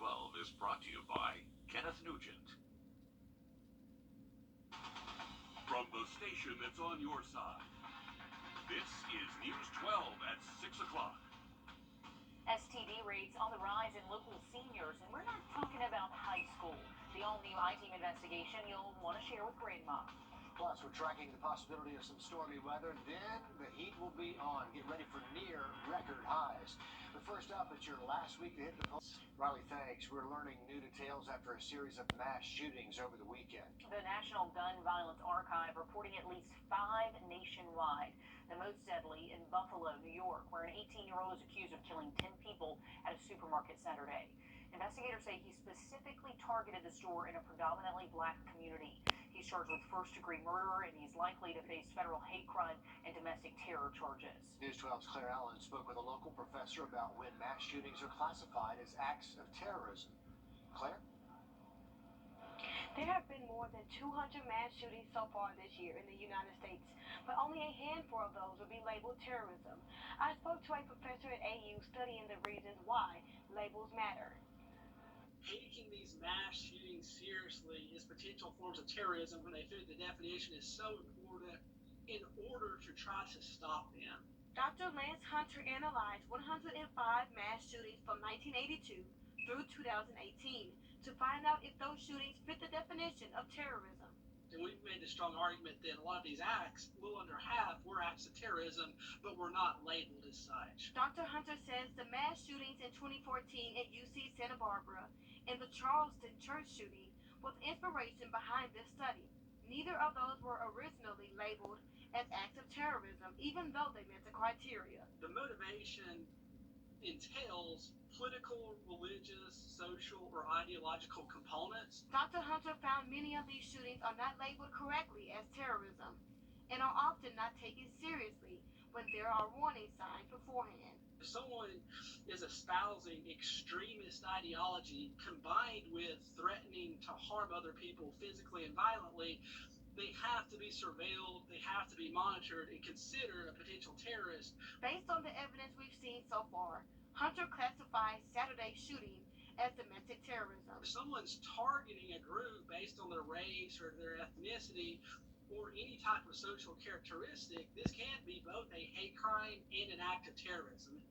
12 is brought to you by Kenneth Nugent. From the station that's on your side, this is News 12 at 6 o'clock. STD rates on the rise in local seniors, and we're not talking about high school. The all-new I-Team investigation you'll want to share with Grandma. Plus, we're tracking the possibility of some stormy weather. Then the heat will be on. Get ready for near record highs. But first up, it's your last week to hit the post. Riley, thanks. We're learning new details after a series of mass shootings over the weekend. The National Gun Violence Archive reporting at least 5 nationwide. The most deadly in Buffalo, New York, where an 18-year-old is accused of killing 10 people at a supermarket Saturday. Investigators say he specifically targeted the store in a predominantly black community. He's charged with first-degree murder, and he's likely to face federal hate crime and domestic terror charges. News 12's Claire Allen spoke with a local professor about when mass shootings are classified as acts of terrorism. Claire? There have been more than 200 mass shootings so far this year in the United States, but only a handful of those will be labeled terrorism. I spoke to a professor at AU studying the reasons why labels matter. Taking these mass shootings seriously as potential forms of terrorism when they fit the definition is so important in order to try to stop them. Dr. Lance Hunter analyzed 105 mass shootings from 1982 through 2018 to find out if those shootings fit the definition of terrorism. And we've made a strong argument that a lot of these acts, well under half, were acts of terrorism, but were not labeled as such. Dr. Hunter says the mass shootings in 2014 at UC Santa Barbara and the Charleston church shooting was inspiration behind this study. Neither of those were originally labeled as acts of terrorism, even though they met the criteria. The motivation entails political, religious, social, or ideological components. Dr. Hunter found many of these shootings are not labeled correctly as terrorism and are often not taken seriously when there are warning signs beforehand. If someone is espousing extremist ideology combined with threatening to harm other people physically and violently, they have to be surveilled, they have to be monitored, and considered a potential terrorist. Based on the evidence we've seen so far, Hunter classifies Saturday's shooting as domestic terrorism. If someone's targeting a group based on their race or their ethnicity or any type of social characteristic, this can be both a hate crime and an act of terrorism.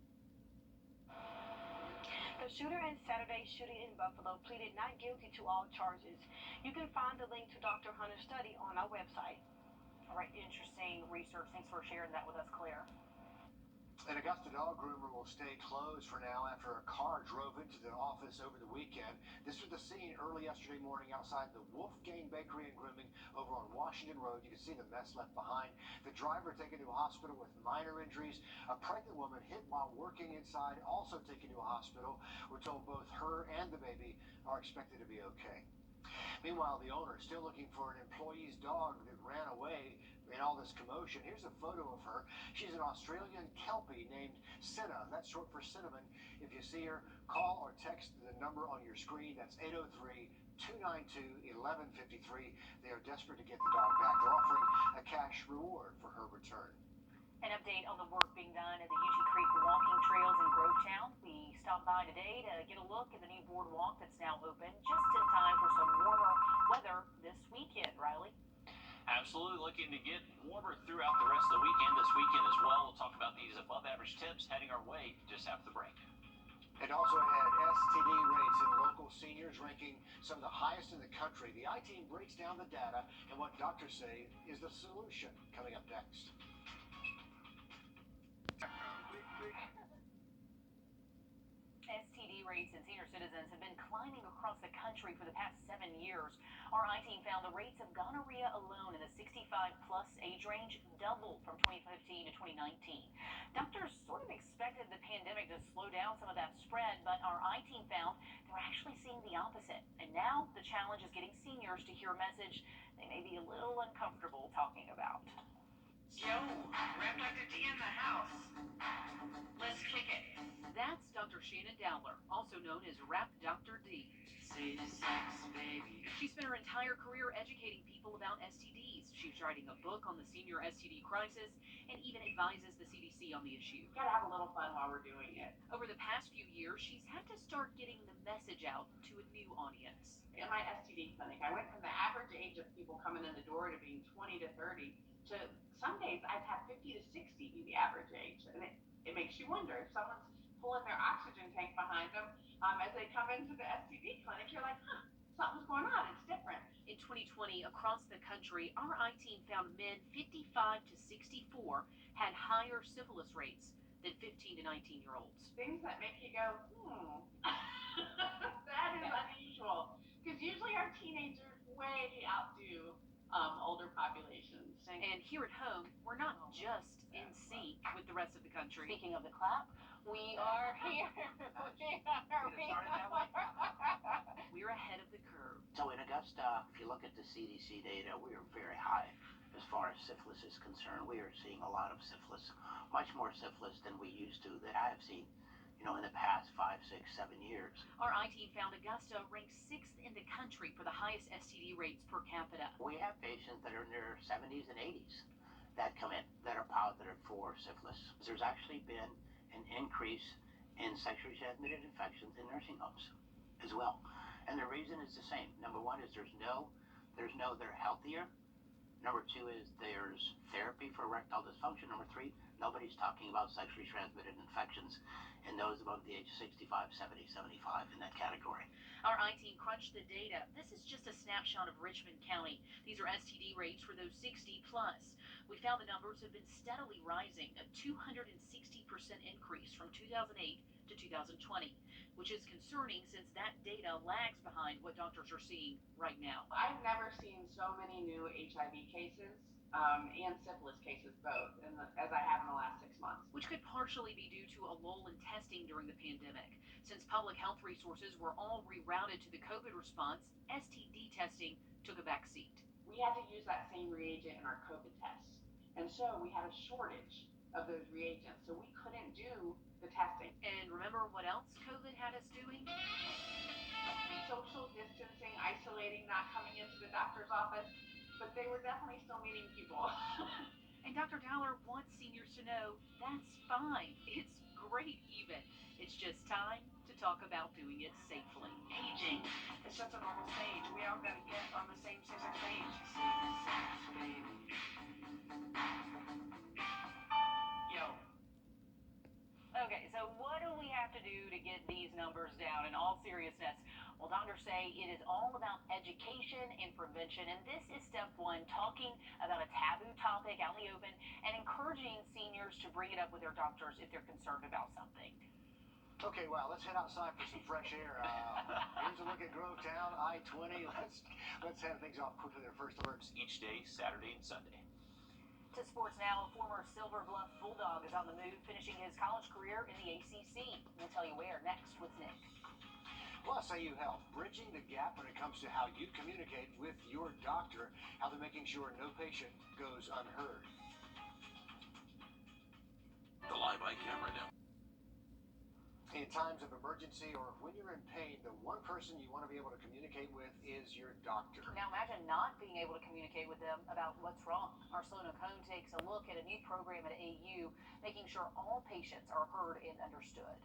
The shooter in Saturday's shooting in Buffalo pleaded not guilty to all charges. You can find the link to Dr. Hunter's study on our website. All right, interesting research. Thanks for sharing that with us, Claire. An Augusta dog groomer will stay closed for now after a car drove into the office over the weekend. This was the scene early yesterday morning outside the Wolfgang Bakery and Grooming over on Washington Road. You can see the mess left behind. The driver taken to a hospital with minor injuries. A pregnant woman hit while working inside, also taken to a hospital. We're told both her and the baby are expected to be okay. Meanwhile, the owner is still looking for an employee's dog that ran away in all this commotion. Here's a photo of her. She's an Australian Kelpie named Cinna. That's short for cinnamon. If you see her, call or text the number on your screen. That's 803-292-1153. They are desperate to get the dog back. They're offering a cash reward for her return. An update on the work being done at the Uchee Creek walking trails in Grovetown. We stopped by today to get a look at the new boardwalk that's now open, just in time for some warmer weather this weekend, Riley. Absolutely looking to get warmer throughout the rest of the weekend, this weekend as well. We'll talk about these above average temps heading our way just after the break. And also ahead, STD rates in local seniors ranking some of the highest in the country. The I-Team breaks down the data and what doctors say is the solution. Coming up next. STD rates in senior citizens have been climbing across the country for the past 7 years. Our I-Team found the rates of gonorrhea alone in the 65-plus age range doubled from 2015 to 2019. Doctors sort of expected the pandemic to slow down some of that spread, but our I-Team found they're actually seeing the opposite. And now the challenge is getting seniors to hear a message they may be a little uncomfortable talking about. Yo, Rep Dr. D in the house. Let's kick it. That's Dr. Shannon Dowler, also known as Rap Dr. D. Say the sex, baby. She spent her entire career educating people about STDs. She's writing a book on the senior STD crisis and even advises the CDC on the issue. Gotta have a little fun while we're doing it. Over the past few years, she's had to start getting the message out to a new audience. In my STD clinic, I went from the average age of people coming in the door to being 20 to 30 to some days I've had 50 to 60 be the average age. And it makes you wonder if someone's pulling their oxygen tank behind them as they come into the STD clinic, you're like, something's going on, it's different. In 2020, across the country, our I-Team found men 55 to 64 had higher syphilis rates than 15 to 19-year-olds. Things that make you go, that is unusual. Because usually our teenagers way outdo older populations. And here at home, we're not just in sync with the rest of the country. Speaking of the clap, we are here. We're ahead of the curve. So in Augusta, if you look at the CDC data, we are very high as far as syphilis is concerned. We are seeing a lot of syphilis, much more syphilis than we used to, that I have seen, in the past 5, 6, 7 years. Our I-Team found Augusta ranks 6th in the country for the highest STD rates per capita. We have patients that are in their 70s and 80s that come in that are positive for syphilis. There's actually been an increase in sexually transmitted infections in nursing homes as well. And the reason is the same. Number one is they're healthier. Number two is there's therapy for erectile dysfunction. Number three, nobody's talking about sexually transmitted infections in those above the age of 65, 70, 75 in that category. Our I-Team crunched the data. This is just a snapshot of Richmond County. These are STD rates for those 60 plus. We found the numbers have been steadily rising, a 260% increase from 2008 to 2020, which is concerning since that data lags behind what doctors are seeing right now. I've never seen so many new HIV cases and syphilis cases both as I have in the last 6 months. Which could partially be due to a lull in testing during the pandemic. Since public health resources were all rerouted to the COVID response, STD testing took a backseat. We had to use that same reagent in our COVID tests. And so we had a shortage of those reagents, so we couldn't do the testing. And remember what else COVID had us doing? Social distancing, isolating, not coming into the doctor's office, but they were definitely still meeting people. And Dr. Dowler wants seniors to know that's fine. It's great even. It's just time to talk about doing it safely. Aging is just a normal stage. We all gotta get on the same scissor stage. Yo. Okay, so what do we have to do to get these numbers down? In all seriousness, well, doctors say it is all about education and prevention, and this is step one, talking about a taboo topic out in the open and encouraging seniors to bring it up with their doctors if they're concerned about something. Okay, well, let's head outside for some fresh air. Here's a look at Grovetown, I-20. Let's head things off quickly. Their first alerts Each day, Saturday and Sunday. To sports now, a former Silver Bluff Bulldog is on the move, finishing his college career in the ACC. We'll tell you where next with Nick. Plus, AU Health, bridging the gap when it comes to how you communicate with your doctor, how they're making sure no patient goes unheard. The Live Eye camera now. In times of emergency or when you're in pain, the one person you want to be able to communicate with is your doctor. Now imagine not being able to communicate with them about what's wrong. Our Sloan Cone takes a look at a new program at AU, making sure all patients are heard and understood.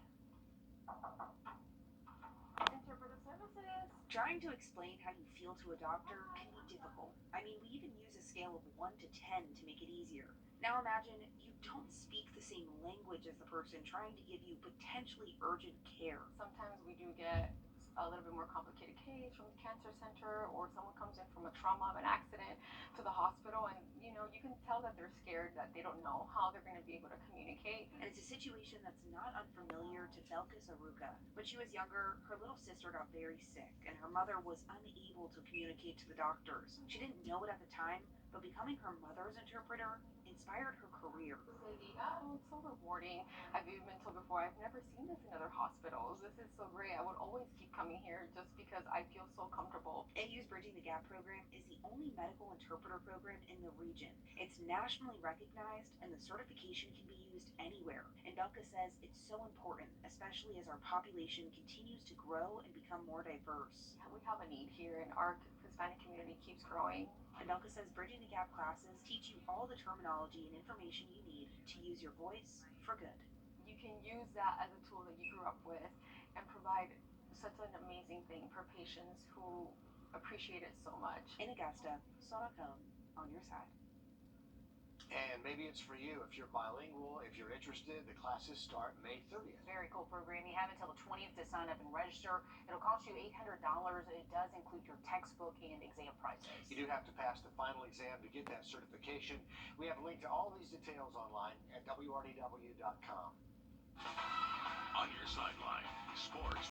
Interpretive services. Trying to explain how you feel to a doctor can be difficult. I mean, we even use a scale of 1 to 10 to make it easier. Now imagine you don't speak the same language as the person trying to give you potentially urgent care. Sometimes we do get a little bit more complicated case from the cancer center, or someone comes in from a trauma of an accident to the hospital, and you can tell that they're scared, that they don't know how they're going to be able to communicate. And it's a situation that's not unfamiliar to Belkis Aruka. When she was younger, her little sister got very sick, and her mother was unable to communicate to the doctors. She didn't know it at the time, but becoming her mother's interpreter inspired her career. Oh, it's so rewarding. I've even been told before, I've never seen this in other hospitals. This is so great. I would always keep coming here just because I feel so comfortable. AU's Bridging the Gap program is the only medical interpreter program in the region. It's nationally recognized, and the certification can be used anywhere. And Belka says it's so important, especially as our population continues to grow and become more diverse. We have a need here, and our Hispanic community keeps growing. And Belka says Bridging the Gap classes teach you all the terminology and information you need to use your voice for good. You can use that as a tool that you grew up with and provide such an amazing thing for patients who appreciate it so much. In Augusta, Sonacone on your side. And maybe it's for you if you're bilingual, if you're interested. The classes start May 30th. Very cool program. You have until the 20th to sign up and register. It'll cost you $800. It does include your textbook and exam prices. You do have to pass the final exam to get that certification. We have a link to all these details online at wrdw.com. On your sideline, sports.